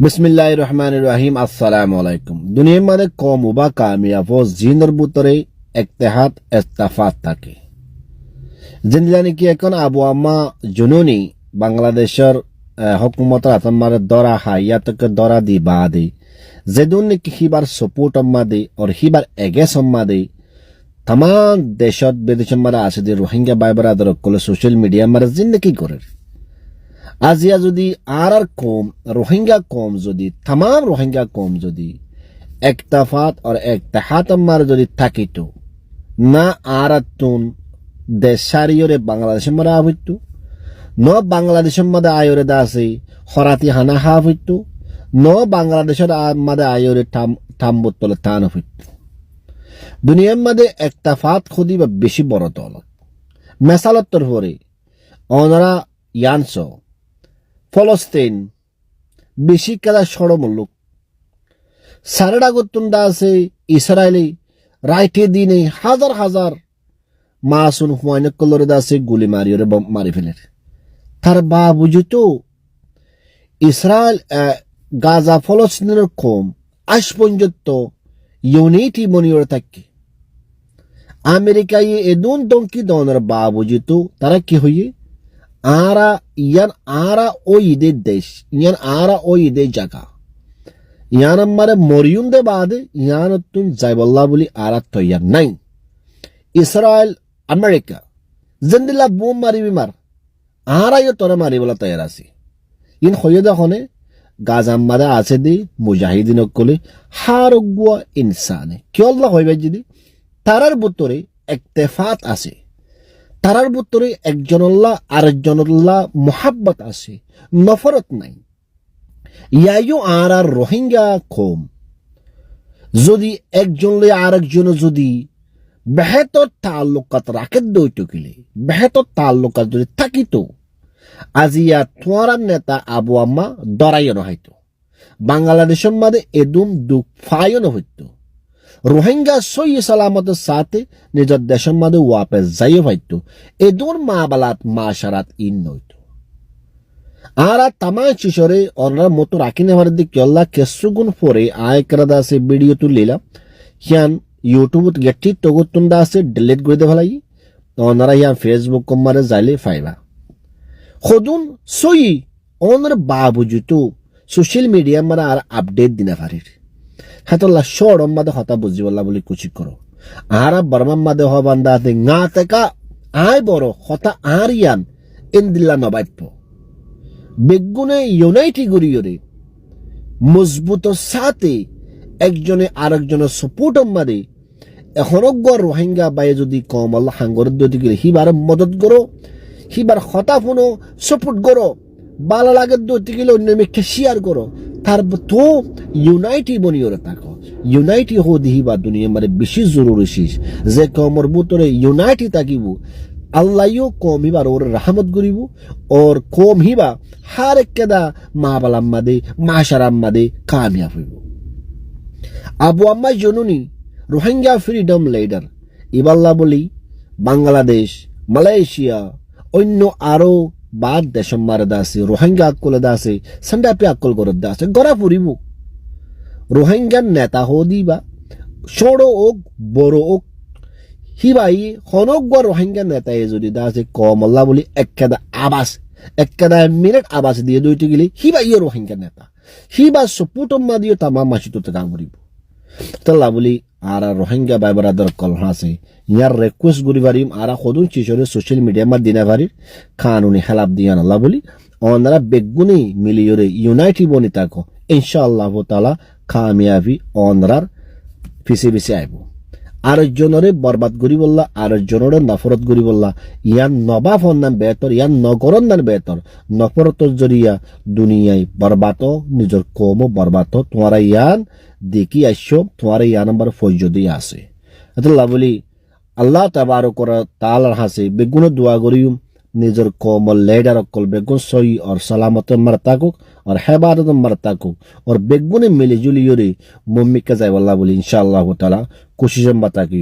বিসমিল্লাহির রহমানির রহিম। আসসালামু আলাইকুম। দুনিয়ার মধ্যে কম বা কামিয়াব ও জিনের ভিতরে ইত্তেহাদ ইত্তেফাক থাকে। জিনলানি কি এখন আবু আম্মা জুনুনি বাংলাদেশের হুকুমত আতমার দরা হাইয়াতকে দরা দি বাদে যেদুন কি হিবার সপোর্ট আম্মাদে আর হিবার এগেস আম্মাদে তাম দেশত বিদেশের মারা আছে যে রোহিঙ্গা ভাই ব্রাদার কলে সোশ্যাল মিডিয়া মারা জিন্দগি করে আজিয়া যদি আর কম রোহিঙ্গা কম যদি তাম রোহিঙ্গা কম যদি একতাফাত আর একতাহাত আমার যদি থাকিত না আর তুন দেশারিয়রে বাংলাদেশের মারা হইতো ন বাংলাদেশের মধ্যে আয়রে দাসে হরাতি হানা হা হইতো ন বাংলাদেশের মধ্যে আয়রে থাম্বতলে টান হইতো। দুনিয়ার মধ্যে একতাফাত খুদি বা বেশি বড় দল মেসালত্তর পরে অনরা ইয়ানস ফলস্তিন বেশি কেলা সড়মূল্যক সারেডা গতুন্দা আছে ইসরায়েলি রাইটে দিনে হাজার হাজার মাসুন হুয়াইন কলরে দাসে গুলি মারিয়ে মারি ফেলে তার বা বুঝিত ইসরায়েল গাজা ফলস্তিনের কম আজ পর্যন্ত ইউনিটি মনিয়র থাকে আমেরিকায় এদুন দঙ্কি দনের বা বুঝিত তারা কি হইয়ে আরা ইয়ান আরা ও ঈদের দেশ ইয়ান আরা ও ঈদের জায়গা ইয়ান আমারে মরিয়ম দে বাদে ইয়ান তুন যাইবল্লা বলি আরা তৈয়ার নাই। ইসরায়েল আমেরিকা জিন্দিলা বোম মারি বিমার আরাইও তোরা মারি বলা তৈয়ার আছে ইন হয়ে দেখনে গাজাম মারা আছে দি মুজাহিদিন কলে হারগুয়া ইনসানে কিয়ল্লা হইবে যদি তারার ভিতরে ইত্তেফাক আছে তারার ভিতরে একজনল্লাহ আরেকজনল্লাহ মোহাব্বত আছে নফরত নাই। ইয়াইও আর রোহিঙ্গা কম যদি একজন আরেকজন যদি বেহেতর তাল্লুকাত রাখে দইটকিলে বেহেতর তাল্লুকাত যদি থাকিত আজিয়া তোমার নেতা আবু আম্মা দরাইও নহইত বাংলাদেশের মাঝে এদুম দুঃখ ফাইও নহইত রোহিঙ্গা সই সালামতের সাথে নিজের দেশের মাঝে ওয়াপেস যাইও হইত এদুর মা বালাত মা সারাত ইন নইত আর তামা চিশরে অনরা মতো রাখি নেওয়ার দিকে আল্লাহ কেসুগুন পরে আয় করা আছে ভিডিও তুলিলাম হিয়ান ইউটিউবত গেটি তগুতুন্দা আছে ডিলিট করে দে ভালাই অনরা হিয়ান ফেসবুক কমারে যাইলে ফাইবা খদুন সই অনর বাবুজুতো সোশ্যাল মিডিয়া মারা আর আপডেট দিনা পারির হাতল্লা শোর মাদে হতা বুঝিবল্লা বলি কুচি করো আর বর্মা মাদে হবান্দা হাতে না তেকা আয় বড় হতা আর ইয়ান ইন্দিল্লা নবাইপ বেগুনে ইউনাইটি গড়িয়রে মজবুত সাথে একজনে আরেকজনের সপোর্ট মারে এখনজ্ঞ রোহিঙ্গা বাইয়ে যদি কম আল্লাহ হাঙ্গর দিতে গেলে হিবার মদত করো হিবার হতা ফোনো সপোর্ট করো বালা লাগে দিতে গেলে অন্য মেখে শেয়ার করো তার তো ইউনাইটি বনিয়রে থাকো ইউনাইটি হো দিহিবা দুনিয়া মানে বেশি জরুরি শেষ যে কমর ভিতরে ইউনাইটি থাকিব আল্লাহও কম হিবার ওর রাহমত করিব ওর কম হিবা হার কেদা মা বালাম মাদে মা সারাম মাদে কামিয়াব হইব। আবু আম্মা জননী রোহিঙ্গা ফ্রিডম লিডার ইবাল্লা বলি বাংলাদেশ মালয়েশিয়া অন্য আরো বাদ দেশম মারে দাসে রোহিঙ্গা আকলে দাসে সন্ডাপে আকল করে দাসে গড়া ফুরিব রোহিঙ্গার নেতা হো দিবা ছোড়ো ওক বড় ওক হিবাই হনজ্ঞ রোহিঙ্গা নেতায় যদি দাসে কমল্লা বলি একেদা মিনিট আবাস দিয়ে দইতে গেলে হিবাইও রোহিঙ্গা নেতা হিবা সপুটম্মা দিও তামা মাসিত কাম করিব তাল্লা বলি আর রোহিঙ্গা ভাই ব্রাদার কল হাসে ইয়ার রিকোয়েস্ট করি পারিম আর সদুন চিশরে সোশ্যাল মিডিয়া মা দিনা পারির কানুনি হেলাপ দিয়ান আল্লাহ বলি অনারা বেগুনি মিলিয়রে ইউনাইটি বনি থাকো ইনশাআল্লাহ তাআলা কামিয়াবি অনরার পিছে পিছে আইব আরেকজনরে বরবাদ করি বললা আরেকজনরে নফরত করি বললা ইয়ান নবাব হন্নান বেহতর ইয়ান নগরন নান বেহতর নফরতর জরিয়া দুনিয়ায় বরবাত নিজের কম বরবাত তোমারা ইয়ান দেখি আসছো তোমারা ইয়ান নাম্বার ফৌজদি আছে আল্লাহ বলি আল্লাহ তাবারক তাআলার হাসে বেগুন দোয়া করিম নিজের কমল লেডার অকল বেগুন সই और सलामत मर ताकुक और हेबादत मर ताकुक और बेगुने मिली जुली योरे मम्मी का जाए वल्ला बोली इंशाअल्लाह ताला कोशिश बता की